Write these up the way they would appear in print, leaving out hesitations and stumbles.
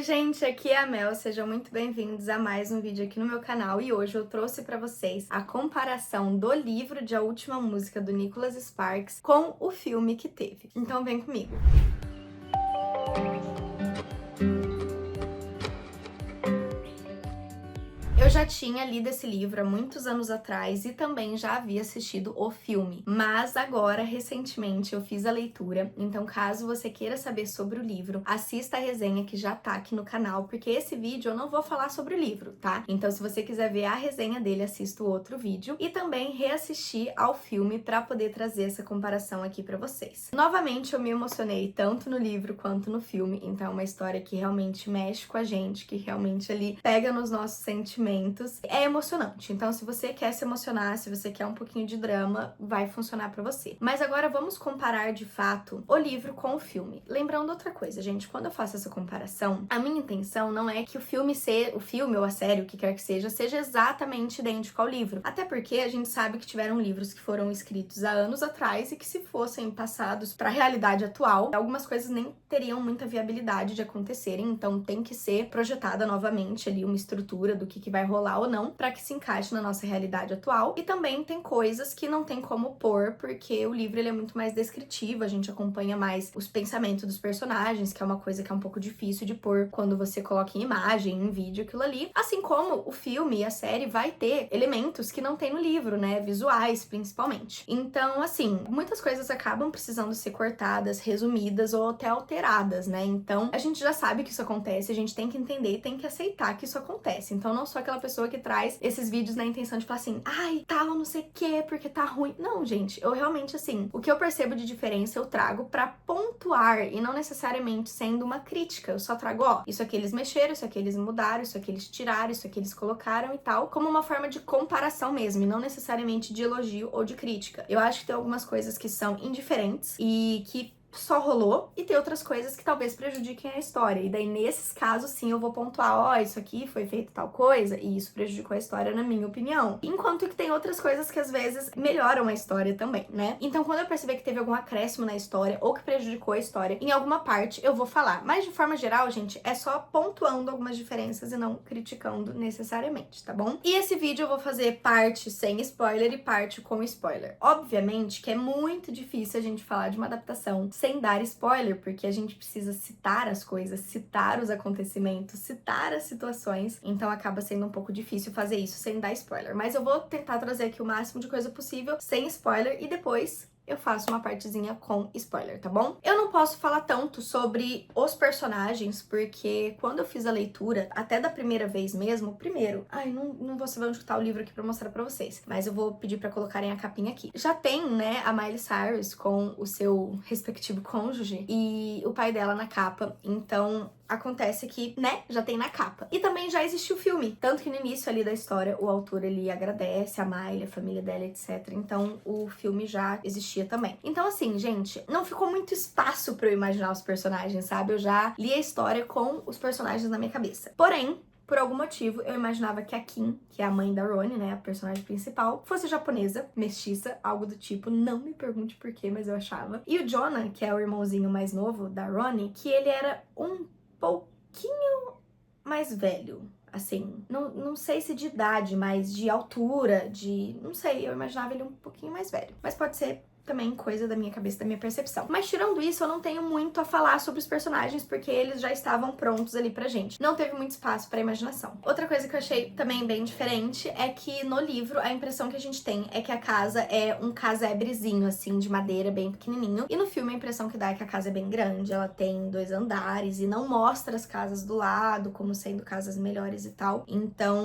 gente, aqui é a Mel, sejam muito bem-vindos a mais um vídeo aqui no meu canal e hoje eu trouxe pra vocês a comparação do livro de A Última Música do Nicholas Sparks com o filme que teve. Então vem comigo. Eu já tinha lido esse livro há muitos anos atrás e também já havia assistido o filme, mas agora, recentemente, eu fiz a leitura, então caso você queira saber sobre o livro, assista a resenha que já tá aqui no canal, porque esse vídeo eu não vou falar sobre o livro, tá? Então se você quiser ver a resenha dele, assista o outro vídeo e também reassistir ao filme pra poder trazer essa comparação aqui pra vocês. Novamente, eu me emocionei tanto no livro quanto no filme, então é uma história que realmente mexe com a gente, que realmente ali pega nos nossos sentimentos. É emocionante, então se você quer se emocionar, se você quer um pouquinho de drama, vai funcionar pra você. Mas agora vamos comparar de fato o livro com o filme. Lembrando outra coisa, gente, quando eu faço essa comparação, a minha intenção não é que o filme ou a série, o que quer que seja exatamente idêntico ao livro. Até porque a gente sabe que tiveram livros que foram escritos há anos atrás e que se fossem passados pra realidade atual, algumas coisas nem teriam muita viabilidade de acontecerem, então tem que ser projetada novamente ali uma estrutura do que vai rolar ou não, para que se encaixe na nossa realidade atual. E também tem coisas que não tem como pôr, porque o livro ele é muito mais descritivo, a gente acompanha mais os pensamentos dos personagens, que é uma coisa que é um pouco difícil de pôr quando você coloca em imagem, em vídeo, aquilo ali. Assim como o filme e a série vai ter elementos que não tem no livro, né? Visuais, principalmente. Então, assim, muitas coisas acabam precisando ser cortadas, resumidas ou até alteradas, né? Então, a gente já sabe que isso acontece, a gente tem que entender e tem que aceitar que isso acontece. Então, não sou aquela pessoa que traz esses vídeos na intenção de falar assim, ai, tal, não sei o que, porque tá ruim. Não, gente, eu realmente, assim, o que eu percebo de diferença eu trago pra pontuar e não necessariamente sendo uma crítica. Eu só trago, ó, isso aqui eles mexeram, isso aqui eles mudaram, isso aqui eles tiraram, isso aqui eles colocaram e tal, como uma forma de comparação mesmo, e não necessariamente de elogio ou de crítica. Eu acho que tem algumas coisas que são indiferentes e que só rolou, e tem outras coisas que talvez prejudiquem a história. E daí, nesses casos, sim, eu vou pontuar, ó, isso aqui foi feito tal coisa, e isso prejudicou a história, na minha opinião. Enquanto que tem outras coisas que, às vezes, melhoram a história também, né? Então, quando eu perceber que teve algum acréscimo na história, ou que prejudicou a história em alguma parte, eu vou falar. Mas, de forma geral, gente, é só pontuando algumas diferenças e não criticando necessariamente, tá bom? E esse vídeo eu vou fazer parte sem spoiler e parte com spoiler. Obviamente que é muito difícil a gente falar de uma adaptação sem dar spoiler, porque a gente precisa citar as coisas, citar os acontecimentos, citar as situações, então acaba sendo um pouco difícil fazer isso sem dar spoiler. Mas eu vou tentar trazer aqui o máximo de coisa possível sem spoiler e depois eu faço uma partezinha com spoiler, tá bom? Eu não posso falar tanto sobre os personagens, porque quando eu fiz a leitura, até da primeira vez mesmo, primeiro, ai, não vou saber onde tá o livro aqui pra mostrar pra vocês, mas eu vou pedir pra colocarem a capinha aqui. Já tem, né, a Miley Cyrus com o seu respectivo cônjuge e o pai dela na capa, então acontece que, né, já tem na capa. E também já existiu o filme, tanto que no início ali da história, o autor, ele agradece a Miley, a família dela, etc. Então, o filme já existia também. Então, assim, gente, não ficou muito espaço pra eu imaginar os personagens, sabe? Eu já li a história com os personagens na minha cabeça. Porém, por algum motivo, eu imaginava que a Kim, que é a mãe da Ronnie, né, a personagem principal, fosse japonesa, mestiça, algo do tipo. Não me pergunte por quê, mas eu achava. E o Jonah, que é o irmãozinho mais novo da Ronnie, que ele era um pouquinho mais velho, assim, não sei se de idade, mas de altura, não sei, eu imaginava ele um pouquinho mais velho, mas pode ser também coisa da minha cabeça, da minha percepção. Mas tirando isso, eu não tenho muito a falar sobre os personagens, porque eles já estavam prontos ali pra gente. Não teve muito espaço pra imaginação. Outra coisa que eu achei também bem diferente é que no livro, a impressão que a gente tem é que a casa é um casebrezinho, assim, de madeira, bem pequenininho. E no filme, a impressão que dá é que a casa é bem grande, ela tem 2 andares e não mostra as casas do lado como sendo casas melhores e tal. Então,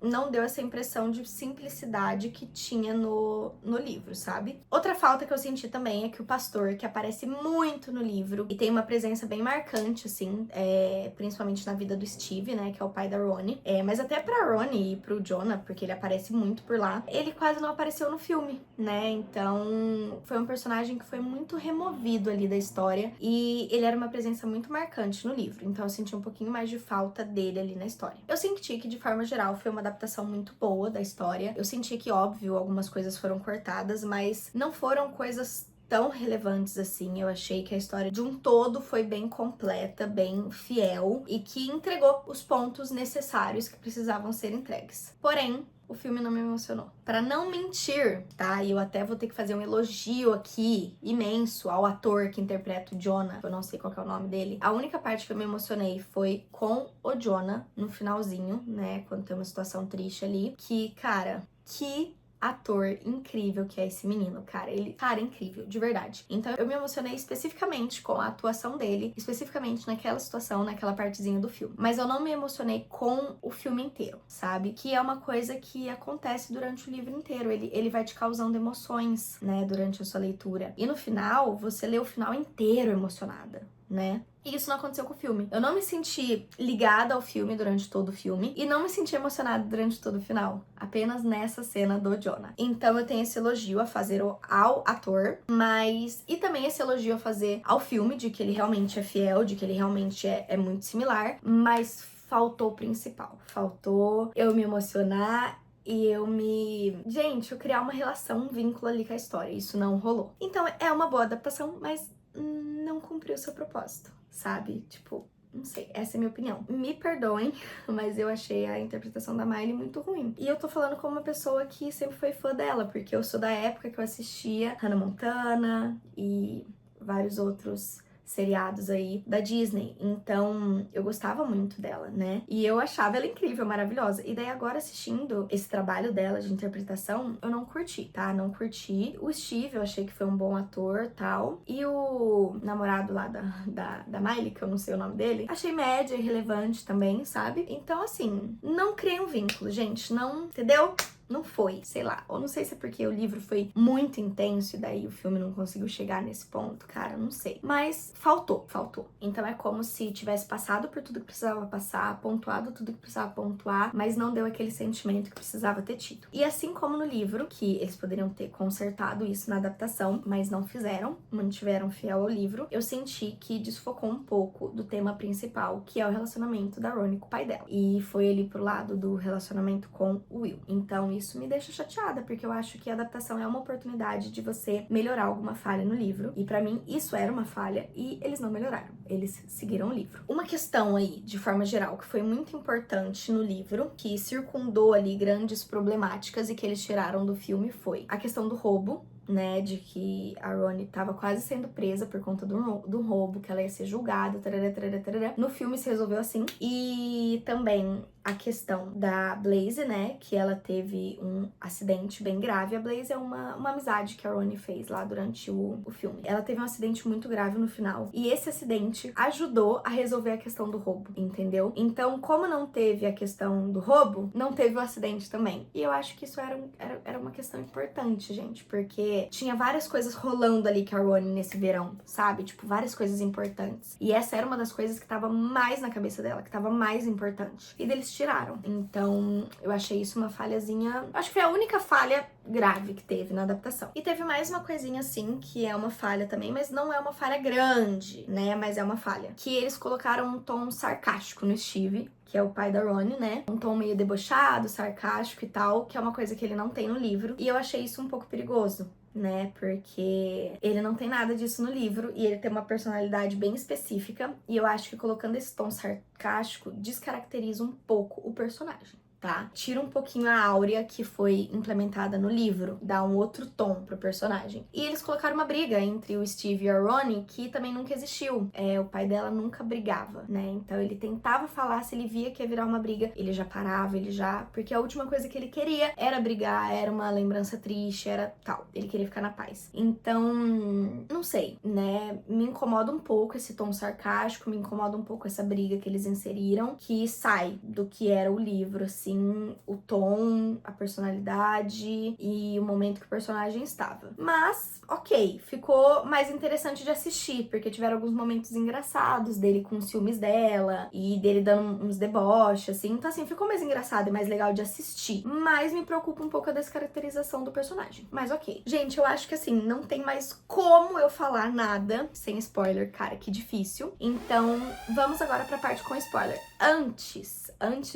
não deu essa impressão de simplicidade que tinha no livro, sabe? Outra falta que eu senti também é que o pastor, que aparece muito no livro e tem uma presença bem marcante, assim, principalmente na vida do Steve, né, que é o pai da Ronnie, mas até pra Ronnie e pro Jonah, porque ele aparece muito por lá, ele quase não apareceu no filme, né, então foi um personagem que foi muito removido ali da história e ele era uma presença muito marcante no livro, então eu senti um pouquinho mais de falta dele ali na história. Eu senti que, de forma geral, foi uma adaptação muito boa da história, eu senti que, óbvio, algumas coisas foram cortadas, mas não foram coisas tão relevantes assim. Eu achei que a história de um todo foi bem completa, bem fiel e que entregou os pontos necessários que precisavam ser entregues. Porém, o filme não me emocionou. Pra não mentir, tá? E eu até vou ter que fazer um elogio aqui, imenso, ao ator que interpreta o Jonah. Eu não sei qual que é o nome dele. A única parte que eu me emocionei foi com o Jonah, no finalzinho, né? Quando tem uma situação triste ali. Que, cara, que ator incrível que é esse menino, cara. Ele, cara, é incrível, de verdade. Então eu me emocionei especificamente com a atuação dele, especificamente naquela situação, naquela partezinha do filme. Mas eu não me emocionei com o filme inteiro, sabe? Que é uma coisa que acontece durante o livro inteiro. Ele vai te causando emoções, né, durante a sua leitura. E no final, você lê o final inteiro emocionada, né? E isso não aconteceu com o filme. Eu não me senti ligada ao filme durante todo o filme e não me senti emocionada durante todo o final. Apenas nessa cena do Jonah. Então eu tenho esse elogio a fazer ao ator, mas... E também esse elogio a fazer ao filme, de que ele realmente é fiel, de que ele realmente é muito similar, mas faltou o principal. Faltou eu me emocionar e Gente, eu criar uma relação, um vínculo ali com a história. Isso não rolou. Então é uma boa adaptação, mas não cumpriu seu propósito, sabe? Tipo, não sei, essa é a minha opinião. Me perdoem, mas eu achei a interpretação da Miley muito ruim. E eu tô falando como uma pessoa que sempre foi fã dela, porque eu sou da época que eu assistia Hannah Montana e vários outros seriados aí da Disney, então eu gostava muito dela, né? E eu achava ela incrível, maravilhosa. E daí agora assistindo esse trabalho dela de interpretação, eu não curti, tá? Não curti. O Steve, eu achei que foi um bom ator, tal. E o namorado lá da Miley, que eu não sei o nome dele, achei média, irrelevante também, sabe? Então, assim, não criei um vínculo, gente, não, entendeu? Não foi, sei lá. Ou não sei se é porque o livro foi muito intenso e daí o filme não conseguiu chegar nesse ponto, cara, não sei. Mas faltou. Então é como se tivesse passado por tudo que precisava passar, pontuado tudo que precisava pontuar, mas não deu aquele sentimento que precisava ter tido. E assim como no livro, que eles poderiam ter consertado isso na adaptação, mas não fizeram, mantiveram fiel ao livro, eu senti que desfocou um pouco do tema principal, que é o relacionamento da Ronnie com o pai dela. E foi ali pro lado do relacionamento com o Will. Então isso me deixa chateada, porque eu acho que a adaptação é uma oportunidade de você melhorar alguma falha no livro, e pra mim isso era uma falha, e eles não melhoraram, eles seguiram o livro. Uma questão aí, de forma geral, que foi muito importante no livro, que circundou ali grandes problemáticas e que eles tiraram do filme, foi a questão do roubo, né, de que a Ronnie tava quase sendo presa por conta do roubo, que ela ia ser julgada, tarará, tarará, tarará. No filme se resolveu assim. E também a questão da Blaze, né, que ela teve um acidente bem grave. A Blaze é uma amizade que a Ronnie fez lá durante o filme. Ela teve um acidente muito grave no final, e esse acidente ajudou a resolver a questão do roubo, entendeu? Então, como não teve a questão do roubo, não teve o acidente também. E eu acho que isso era uma questão importante, gente, porque tinha várias coisas rolando ali com a Ronnie nesse verão, sabe? Tipo, várias coisas importantes. E essa era uma das coisas que tava mais na cabeça dela, que tava mais importante. E deles tiraram. Então, eu achei isso uma falhazinha... Acho que foi a única falha grave que teve na adaptação. E teve mais uma coisinha assim, que é uma falha também, mas não é uma falha grande, né? Mas é uma falha. Que eles colocaram um tom sarcástico no Steve, que é o pai da Ronnie, né? Um tom meio debochado, sarcástico e tal, que é uma coisa que ele não tem no livro. E eu achei isso um pouco perigoso, né? Porque ele não tem nada disso no livro e ele tem uma personalidade bem específica, e eu acho que colocando esse tom sarcástico descaracteriza um pouco o personagem, tá? Tira um pouquinho a áurea que foi implementada no livro, dá um outro tom pro personagem. E eles colocaram uma briga entre o Steve e a Ronnie que também nunca existiu. O pai dela nunca brigava, né? Então ele tentava falar, se ele via que ia virar uma briga, ele já parava, porque a última coisa que ele queria era brigar, era uma lembrança triste, era tal. Ele queria ficar na paz. Então, não sei, né? Me incomoda um pouco esse tom sarcástico, me incomoda um pouco essa briga que eles inseriram, que sai do que era o livro, assim, o tom, a personalidade e o momento que o personagem estava. Mas, ok, ficou mais interessante de assistir, porque tiveram alguns momentos engraçados dele com os ciúmes dela e dele dando uns deboches, assim. Então, assim, ficou mais engraçado e mais legal de assistir. Mas me preocupa um pouco a descaracterização do personagem. Mas ok. Gente, eu acho que, assim, não tem mais como eu falar nada sem spoiler, cara, que difícil. Então, vamos agora pra parte com spoiler. Antes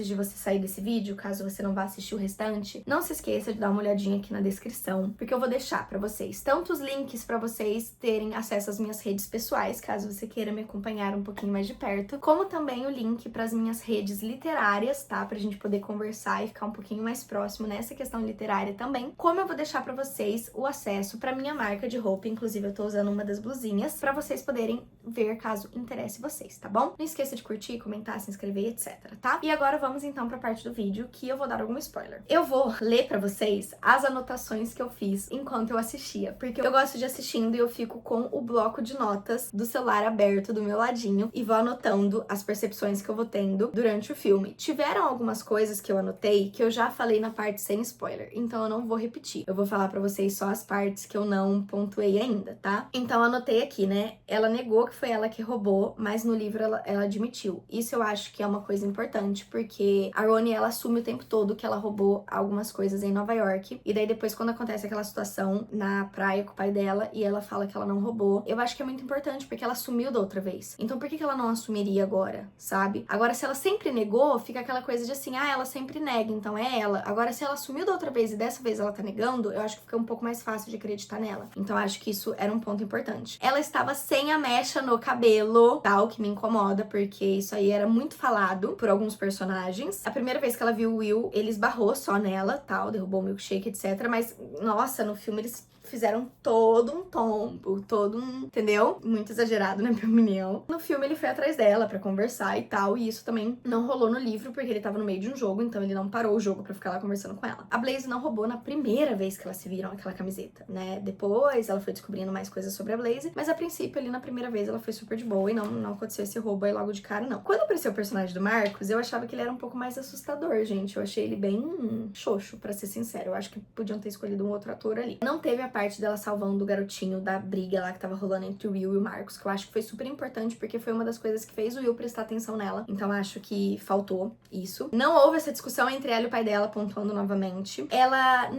de você sair desse vídeo, vídeo, caso você não vá assistir o restante, não se esqueça de dar uma olhadinha aqui na descrição, porque eu vou deixar pra vocês tanto os links pra vocês terem acesso às minhas redes pessoais, caso você queira me acompanhar um pouquinho mais de perto, como também o link pras minhas redes literárias, tá? Pra gente poder conversar e ficar um pouquinho mais próximo nessa questão literária também. Como eu vou deixar pra vocês o acesso pra minha marca de roupa, inclusive eu tô usando uma das blusinhas, pra vocês poderem ver caso interesse vocês, tá bom? Não esqueça de curtir, comentar, se inscrever, etc, tá? E agora vamos então pra parte do vídeo que eu vou dar algum spoiler. Eu vou ler pra vocês as anotações que eu fiz enquanto eu assistia, porque eu gosto de assistindo e eu fico com o bloco de notas do celular aberto do meu ladinho e vou anotando as percepções que eu vou tendo durante o filme. Tiveram algumas coisas que eu anotei que eu já falei na parte sem spoiler, então eu não vou repetir. Eu vou falar pra vocês só as partes que eu não pontuei ainda, tá? Então eu anotei aqui, né? Ela negou que foi ela que roubou, mas no livro ela admitiu. Isso eu acho que é uma coisa importante, porque a Roni, ela assume o tempo todo que ela roubou algumas coisas em Nova York, e daí depois quando acontece aquela situação na praia com o pai dela e ela fala que ela não roubou, eu acho que é muito importante, porque ela assumiu da outra vez. Então por que ela não assumiria agora, sabe? Agora, se ela sempre negou, fica aquela coisa de assim, ah, ela sempre nega, então é ela. Agora, se ela assumiu da outra vez e dessa vez ela tá negando, eu acho que fica um pouco mais fácil de acreditar nela. Então eu acho que isso era um ponto importante. Ela estava sem a mecha no cabelo, tal, que me incomoda, porque isso aí era muito falado por alguns personagens. A primeira vez que ela viu o Will, ele esbarrou só nela, tal, derrubou o milkshake, etc. Mas, nossa, no filme eles fizeram todo um tombo, todo um, entendeu? Muito exagerado, na minha opinião. No filme ele foi atrás dela pra conversar e tal, e isso também não rolou no livro, porque ele tava no meio de um jogo, então ele não parou o jogo pra ficar lá conversando com ela. A Blaze não roubou na primeira vez que elas se viram aquela camiseta, né? Depois ela foi descobrindo mais coisas sobre a Blaze, mas a princípio ali na primeira vez ela foi super de boa e não aconteceu esse roubo aí logo de cara, não. Quando apareceu o personagem do Marcos, eu achava que ele era um pouco mais assustador, gente. Eu achei ele bem xoxo, pra ser sincero. Eu acho que podiam ter escolhido um outro ator ali. Não teve a parte dela salvando o garotinho da briga lá que tava rolando entre o Will e o Marcos, que eu acho que foi super importante, porque foi uma das coisas que fez o Will prestar atenção nela. Então acho que faltou isso. Não houve essa discussão entre ela e o pai dela, pontuando novamente. Ela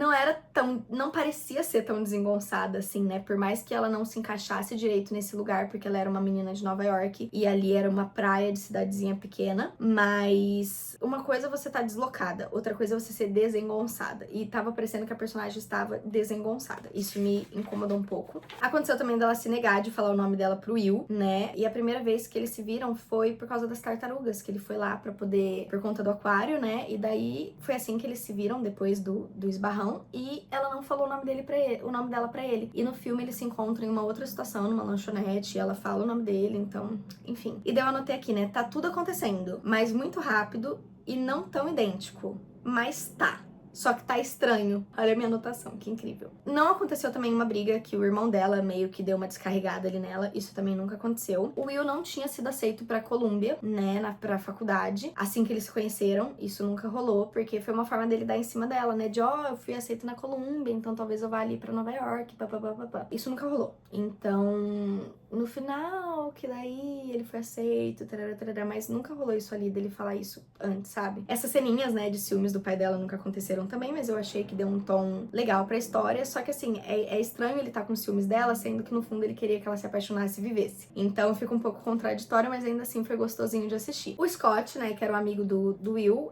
não parecia ser tão desengonçada assim, né? Por mais que ela não se encaixasse direito nesse lugar, porque ela era uma menina de Nova York e ali era uma praia de cidadezinha pequena. Mas uma coisa é você tá deslocada, outra coisa é você ser desengonçada. E tava parecendo que a personagem estava desengonçada. Isso me incomodou um pouco. Aconteceu também dela se negar de falar o nome dela pro Will, né? E a primeira vez que eles se viram foi por causa das tartarugas, que ele foi lá pra poder, por conta do aquário, né? E daí foi assim que eles se viram depois do esbarrão, e ela não falou o nome dele para ele, o nome dela pra ele. E no filme eles se encontram em uma outra situação, numa lanchonete, e ela fala o nome dele, então, enfim. E daí eu anotei aqui, né? Tá tudo acontecendo, mas muito rápido e não tão idêntico, mas tá. Só que tá estranho. Olha a minha anotação, que incrível. Não aconteceu também uma briga que o irmão dela meio que deu uma descarregada ali nela. Isso também nunca aconteceu. O Will não tinha sido aceito pra Columbia, né, pra faculdade. Assim que eles se conheceram, isso nunca rolou, porque foi uma forma dele dar em cima dela, né? De, eu fui aceito na Columbia, então talvez eu vá ali pra Nova York, papapá. Isso nunca rolou. Então, no final, que daí ele foi aceito, tarará, mas nunca rolou isso ali dele falar isso antes, sabe? Essas ceninhas, né, de ciúmes do pai dela nunca aconteceram também, mas eu achei que deu um tom legal pra história, só que assim, é estranho ele tá com ciúmes dela, sendo que no fundo ele queria que ela se apaixonasse e vivesse. Então fica um pouco contraditório, mas ainda assim foi gostosinho de assistir. O Scott, né, que era o amigo do Will,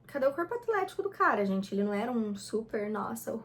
cadê o corpo atlético do cara, gente? Ele não era um super, nossa,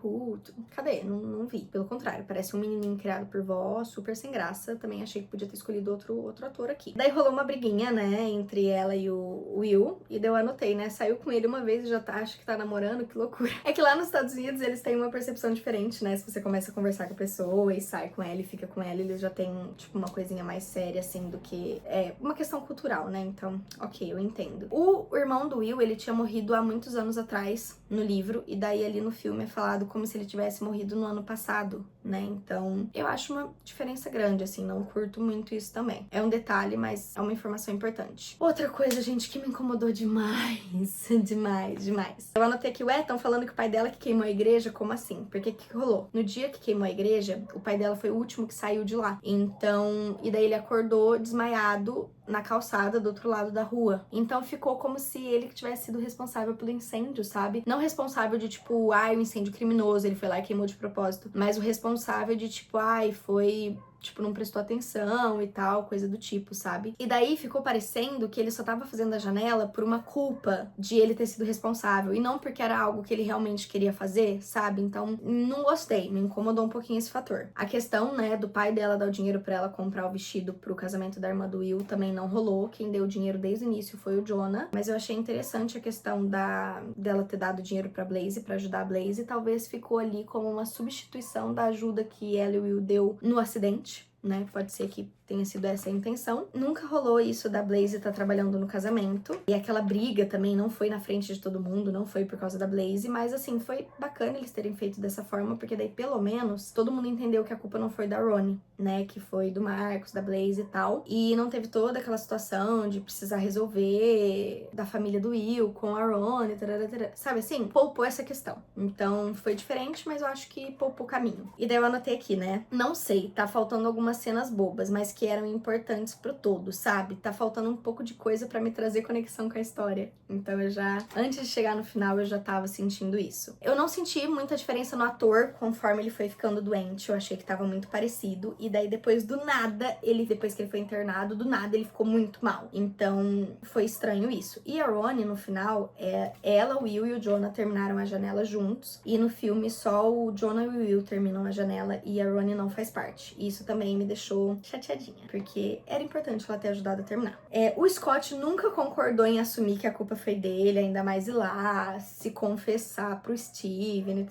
cadê? Não vi. Pelo contrário, parece um menininho criado por vó, super sem graça. Também achei que podia ter escolhido outro ator aqui. Daí rolou uma briguinha, né, entre ela e o Will. E daí eu anotei, né? Saiu com ele uma vez e já acha que tá namorando, que loucura. É que lá nos Estados Unidos eles têm uma percepção diferente, né? Se você começa a conversar com a pessoa e sai com ela e fica com ela, eles já têm, tipo, uma coisinha mais séria, assim, do que... É uma questão cultural, né? Então, ok, eu entendo. O irmão do Will, ele tinha morrido há muitos anos atrás no livro, e daí ali no filme é falado como se ele tivesse morrido no ano passado, né? Então, eu acho uma diferença grande, assim, não curto muito isso também. É um detalhe, mas é uma informação importante. Outra coisa, gente, que me incomodou demais, demais. Eu anotei aqui, estão falando que o pai dela que queimou a igreja, como assim? Porque que rolou? No dia que queimou a igreja, o pai dela foi o último que saiu de lá. Então, e daí ele acordou desmaiado na calçada do outro lado da rua. Então ficou como se ele tivesse sido responsável pelo incêndio, sabe? Não responsável de tipo, o incêndio criminoso, ele foi lá e queimou de propósito, mas o responsável de tipo, foi tipo, não prestou atenção e tal, coisa do tipo, sabe? E daí ficou parecendo que ele só tava fazendo a janela por uma culpa de ele ter sido responsável e não porque era algo que ele realmente queria fazer, sabe? Então, não gostei, me incomodou um pouquinho esse fator. A questão, né, do pai dela dar o dinheiro pra ela comprar o vestido pro casamento da irmã do Will também não rolou. Quem deu o dinheiro desde o início foi o Jonah, mas eu achei interessante a questão dela ter dado dinheiro pra Blaze, pra ajudar a Blaze, e talvez ficou ali como uma substituição da ajuda que ela e o Will deu no acidente, né? Pode ser que tenha sido essa a intenção. Nunca rolou isso da Blaze estar trabalhando no casamento. E aquela briga também não foi na frente de todo mundo, não foi por causa da Blaze, mas assim, foi bacana eles terem feito dessa forma, porque daí pelo menos todo mundo entendeu que a culpa não foi da Ronnie, né? Que foi do Marcos, da Blaze e tal. E não teve toda aquela situação de precisar resolver da família do Will com a Ronnie, tarará, sabe assim? Poupou essa questão. Então foi diferente, mas eu acho que poupou o caminho. E daí eu anotei aqui, né? Não sei, tá faltando algumas cenas bobas, mas que eram importantes pro todo, sabe? Tá faltando um pouco de coisa pra me trazer conexão com a história. Então antes de chegar no final, eu já tava sentindo isso. Eu não senti muita diferença no ator conforme ele foi ficando doente. Eu achei que tava muito parecido. E daí depois do nada, depois que ele foi internado, do nada ele ficou muito mal. Então foi estranho isso. E a Ronnie, no final, ela, o Will e o Jonah terminaram a janela juntos. E no filme só o Jonah e o Will terminam a janela e a Ronnie não faz parte. E isso também me deixou chateadinha, porque era importante ela ter ajudado a terminar. O Scott nunca concordou em assumir que a culpa foi dele, ainda mais ir lá, se confessar pro Steven,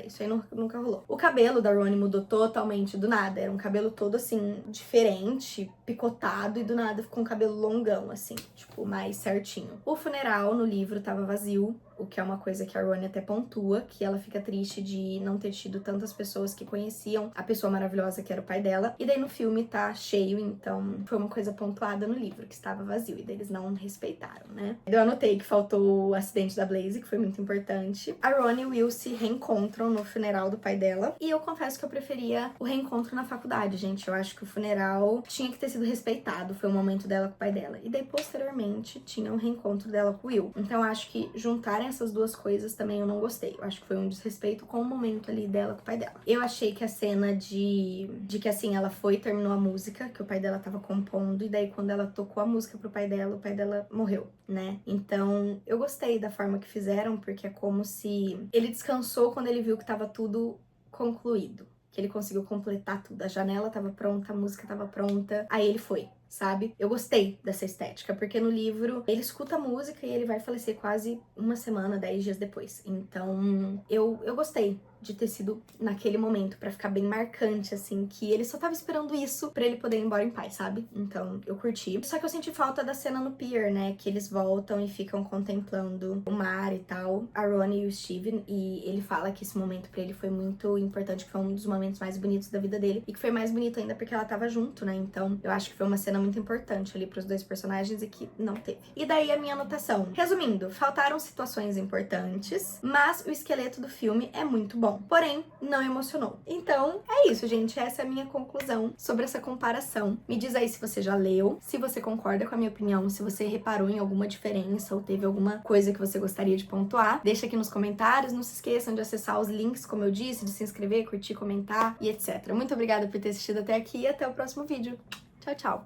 isso aí nunca rolou. O cabelo da Ronnie mudou totalmente do nada, era um cabelo todo assim, diferente, picotado, e do nada ficou um cabelo longão, assim, tipo, mais certinho. O funeral no livro tava vazio, o que é uma coisa que a Ronnie até pontua, que ela fica triste de não ter tido tantas pessoas que conheciam a pessoa maravilhosa que era o pai dela. E daí no filme tá cheio, então foi uma coisa pontuada no livro, que estava vazio, e daí eles não respeitaram, né? Eu anotei que faltou o acidente da Blaze, que foi muito importante. A Ronnie e o Will se reencontram no funeral do pai dela, e eu confesso que eu preferia o reencontro na faculdade, gente. Eu acho que o funeral tinha que ter sido respeitado, foi o momento dela com o pai dela. E daí, posteriormente, tinha um reencontro dela com o Will. Então, eu acho que juntarem essas duas coisas também eu não gostei. Eu acho que foi um desrespeito com o momento ali dela com o pai dela. Eu achei que a cena de que assim, ela terminou a música que o pai dela tava compondo, e daí quando ela tocou a música pro pai dela morreu, né? Então, eu gostei da forma que fizeram, porque é como se ele descansou quando ele viu que tava tudo concluído. Que ele conseguiu completar tudo. A janela tava pronta, a música tava pronta, aí ele foi, sabe? Eu gostei dessa estética, porque no livro ele escuta a música e ele vai falecer quase uma semana, 10 dias depois. Então, eu gostei de ter sido naquele momento, pra ficar bem marcante, assim, que ele só tava esperando isso pra ele poder ir embora em paz, sabe? Então, eu curti. Só que eu senti falta da cena no pier, né? Que eles voltam e ficam contemplando o mar e tal, a Ronnie e o Steven, e ele fala que esse momento pra ele foi muito importante, que foi um dos momentos mais bonitos da vida dele, e que foi mais bonito ainda porque ela tava junto, né? Então, eu acho que foi uma cena muito importante ali pros dois personagens e que não teve. E daí a minha anotação. Resumindo, faltaram situações importantes, mas o esqueleto do filme é muito bom. Porém, não emocionou. Então, é isso, gente. Essa é a minha conclusão sobre essa comparação. Me diz aí se você já leu, se você concorda com a minha opinião, se você reparou em alguma diferença ou teve alguma coisa que você gostaria de pontuar. Deixa aqui nos comentários. Não se esqueçam de acessar os links, como eu disse, de se inscrever, curtir, comentar e etc. Muito obrigada por ter assistido até aqui e até o próximo vídeo. Tchau, tchau!